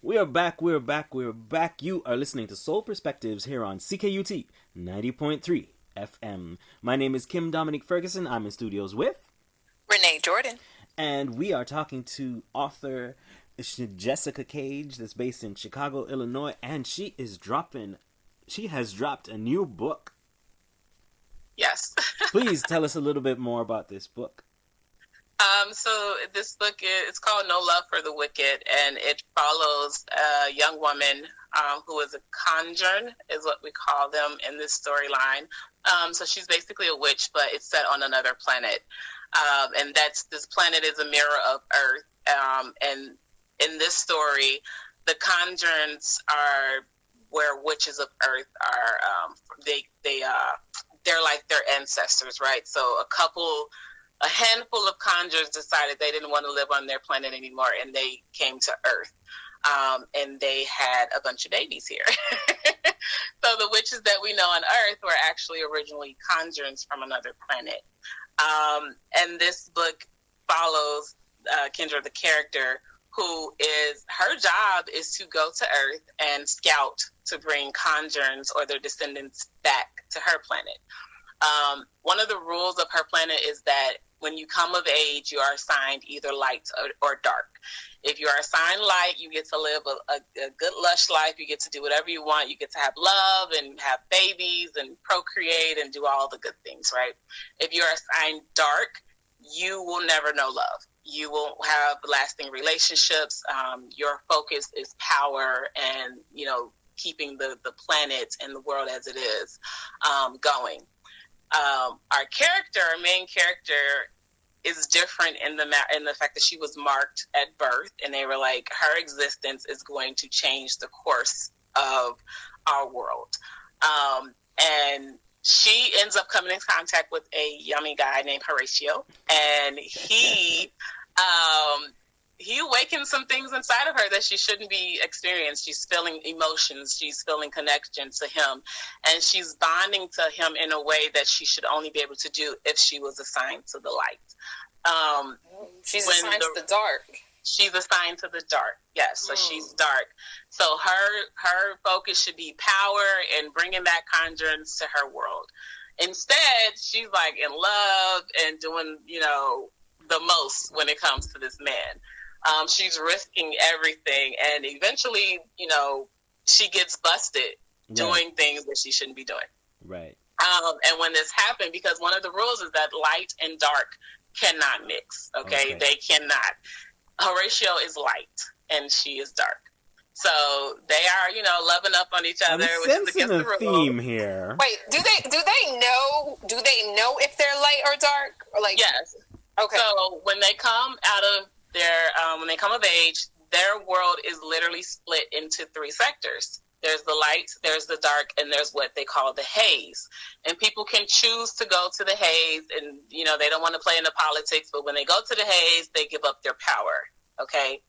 We are back, we're back, we're back. You are listening to Soul Perspectives here on CKUT 90.3 FM. My name is Kym Dominique-Ferguson. I'm in studios with Renee Jordan. And we are talking to author Jessica Cage, that's based in Chicago, Illinois, and she has dropped a new book. Yes. Please tell us a little bit more about this book. So this book it's called No Love for the Wicked, and it follows a young woman who is a conjure, is what we call them in this storyline. So she's basically a witch, but it's set on another planet. And this planet is a mirror of Earth. And in this story, the conjurants are where witches of Earth are. They're like their ancestors, right? So a handful of conjurers decided they didn't want to live on their planet anymore, and they came to Earth. And they had a bunch of babies here. So the witches that we know on Earth were actually originally conjurers from another planet. And this book follows Kendra, the character, her job is to go to Earth and scout to bring conjurers or their descendants back to her planet. One of the rules of her planet is that when you come of age, you are assigned either light or dark. If you are assigned light, you get to live a good, lush life. You get to do whatever you want. You get to have love and have babies and procreate and do all the good things, right? If you are assigned dark, you will never know love. You won't have lasting relationships. Your focus is power and, keeping the planet and the world as it is going. Our main character, is different in the fact that she was marked at birth, and they were like, her existence is going to change the course of our world. And she ends up coming in contact with a yummy guy named Horatio, and he awakens some things inside of her that she shouldn't be experiencing. She's feeling emotions. She's feeling connection to him. And she's bonding to him in a way that she should only be able to do if she was assigned to the light. She's assigned to the dark. She's assigned to the dark. Yes, so she's dark. So her focus should be power and bringing back conjurers to her world. Instead, she's like in love and doing, the most when it comes to this man. She's risking everything, and eventually, she gets busted doing things that she shouldn't be doing. Right. And when this happened, because one of the rules is that light and dark cannot mix. Okay? They cannot. Horatio is light, and she is dark. So they are, loving up on each other. I'm sensing a theme here. Wait, do they know if they're light or dark? Or yes. Okay. So when they come out of when they come of age, their world is literally split into three sectors. There's the light, there's the dark, and there's what they call the haze. And people can choose to go to the haze, and, they don't want to play into politics, but when they go to the haze, they give up their power, okay?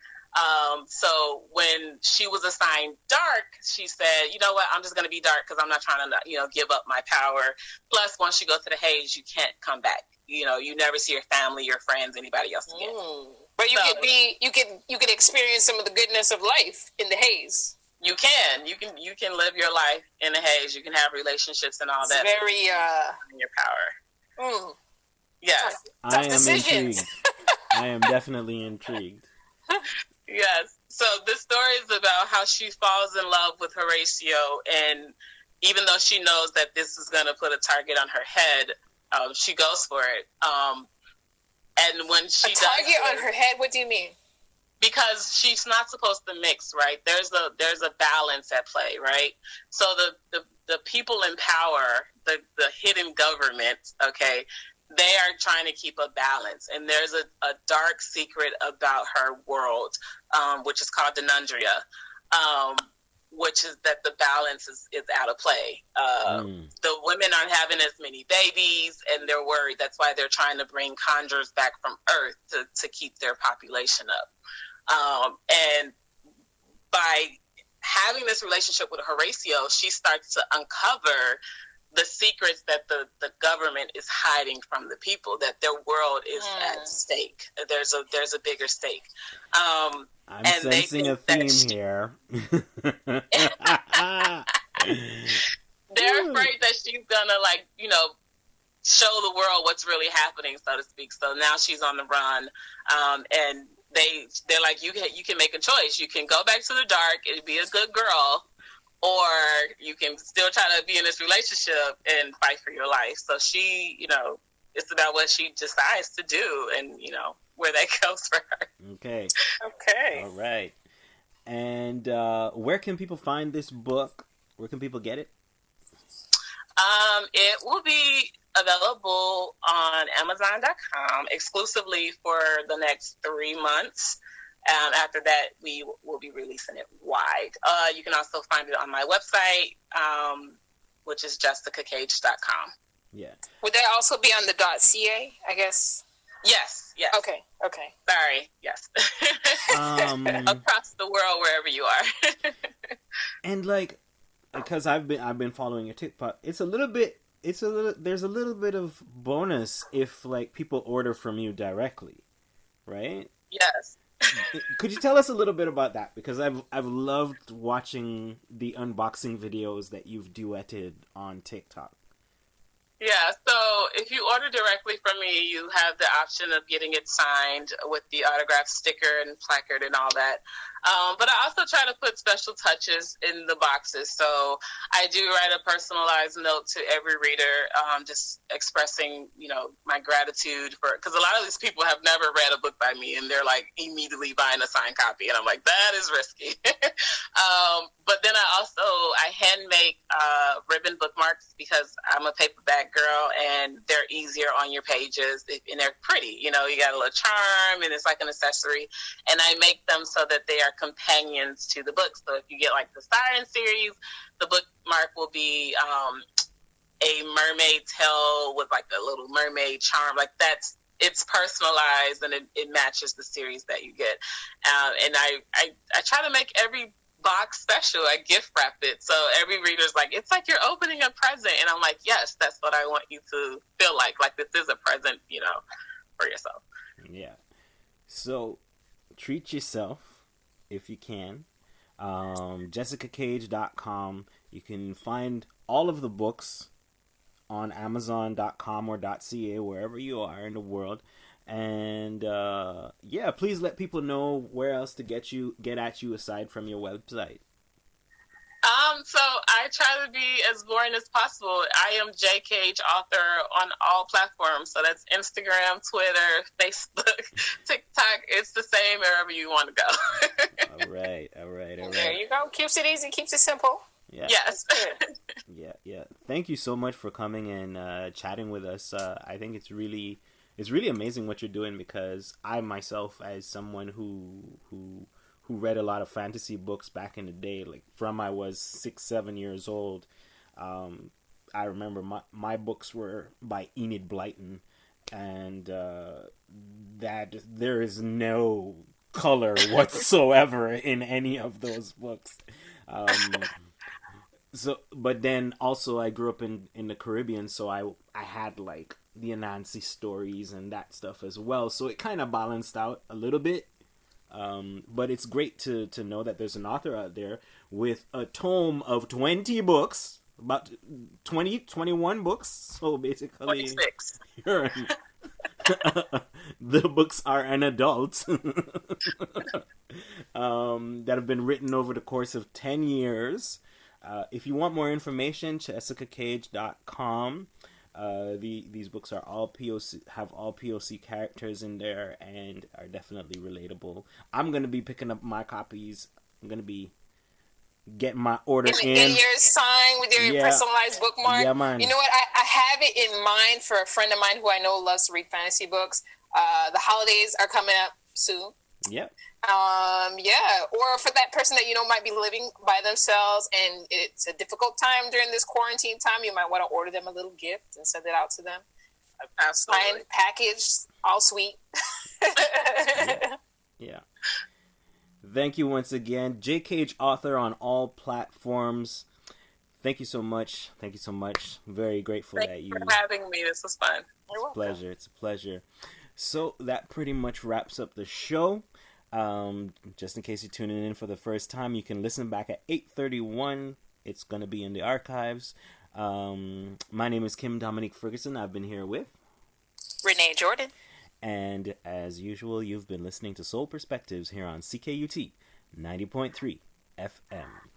So when she was assigned dark, she said, you know what, I'm just going to be dark because I'm not trying to, give up my power. Plus, once you go to the haze, you can't come back. You never see your family, your friends, anybody else again. But you can experience some of the goodness of life in the haze. You can live your life in the haze. You can have relationships and all that. Very in your power. Yeah. Tough decisions. Intrigued. I am definitely intrigued. Yes. So this story is about how she falls in love with Horatio, and even though she knows that this is going to put a target on her head, she goes for it. And when she does, target on her head. What do you mean? Because she's not supposed to mix, right? There's a balance at play, right? So the people in power, the hidden government, okay, they are trying to keep a balance. And there's a dark secret about her world, which is called Denundria, which is that the balance is out of play. The women aren't having as many babies, and they're worried. That's why they're trying to bring conjurers back from Earth to keep their population up. And by having this relationship with Horatio, she starts to uncover the secrets that the government is hiding from the people, that their world is at stake. There's a bigger stake. I'm sensing a theme here. They're afraid that she's gonna, like, you know, show the world what's really happening, so to speak. So now she's on the run, and they're like, you can make a choice. You can go back to the dark and be a good girl, or you can still try to be in this relationship and fight for your life. So she, you know, it's about what she decides to do, and, you know, where that goes for her. Okay. Okay. All right. And where can people find this book? Where can people get it? It will be available on Amazon.com exclusively for the next 3 months. After that, we will be releasing it wide. You can also find it on my website, which is jessicacage.com. Yeah. Would that also be on the .ca, I guess? Yes. Okay. Sorry. Yes. Across the world, wherever you are. And, like, because I've been following your TikTok, there's a little bit of bonus if, like, people order from you directly, right? Yes. Could you tell us a little bit about that? Because I've loved watching the unboxing videos that you've duetted on TikTok. Yeah, so if you order directly from me, you have the option of getting it signed with the autograph sticker and placard and all that. But I also try to put special touches in the boxes. So I do write a personalized note to every reader, just expressing, you know, my gratitude for, because a lot of these people have never read a book by me, and they're like immediately buying a signed copy, and I'm like, that is risky. But then I hand make ribbon bookmarks, because I'm a paperback girl, and they're easier on your pages, and they're pretty. You know, you got a little charm, and it's like an accessory. And I make them so that they are companions to the book. So if you get, like, the Siren series, the bookmark will be a mermaid tail with, like, a little mermaid charm. Like, it's personalized, and it matches the series that you get. And I try to make every box special. I gift wrap it, so every reader's like, it's like you're opening a present, and I'm like, yes, that's what I want you to feel like this is a present, you know, for yourself. Yeah. So treat yourself if you can. jessicacage.com. You can find all of the books on Amazon.com or .ca, wherever you are in the world. And yeah, please let people know where else to get at you aside from your website. So I try to be as boring as possible. I am J Cage author on all platforms. So that's Instagram, Twitter, Facebook, TikTok. It's the same wherever you want to go. All right. There you go. Keeps it easy, keeps it simple. Yeah. Yes. Yeah. Thank you so much for coming and chatting with us. I think it's really amazing what you're doing, because I myself, as someone who read a lot of fantasy books back in the day, like from I was 6-7 years old, I remember my books were by Enid Blyton, and that there is no color whatsoever in any of those books. But then also I grew up in the Caribbean, so I had, like, the Anansi stories and that stuff as well, so it kind of balanced out a little bit. But it's great to know that there's an author out there with a tome of 20 books, about 21 books. So basically, 26. The books are an adult that have been written over the course of 10 years. If you want more information, jessicacage.com. These books are all POC, have all POC characters in there, and are definitely relatable. I'm gonna be picking up my copies. I'm gonna be getting my order in. Get yours signed with your personalized bookmark. Yeah, man. You know what? I have it in mind for a friend of mine who I know loves to read fantasy books. The holidays are coming up soon. Yep. Or for that person that might be living by themselves and it's a difficult time during this quarantine time, you might want to order them a little gift and send it out to them. Absolutely. Fine, packaged, all sweet. Yeah. Thank you once again. J Cage author on all platforms. Thank you so much. Thank you so much. Very grateful Thank that you for having me. This was fun. You're welcome. Pleasure. It's a pleasure. So that pretty much wraps up the show. Just in case you're tuning in for the first time, you can listen back at 8:31. It's going to be in the archives. My name is Kym Dominique-Ferguson. I've been here with Renee Jordan. And as usual, you've been listening to Soul Perspectives here on CKUT 90.3 FM.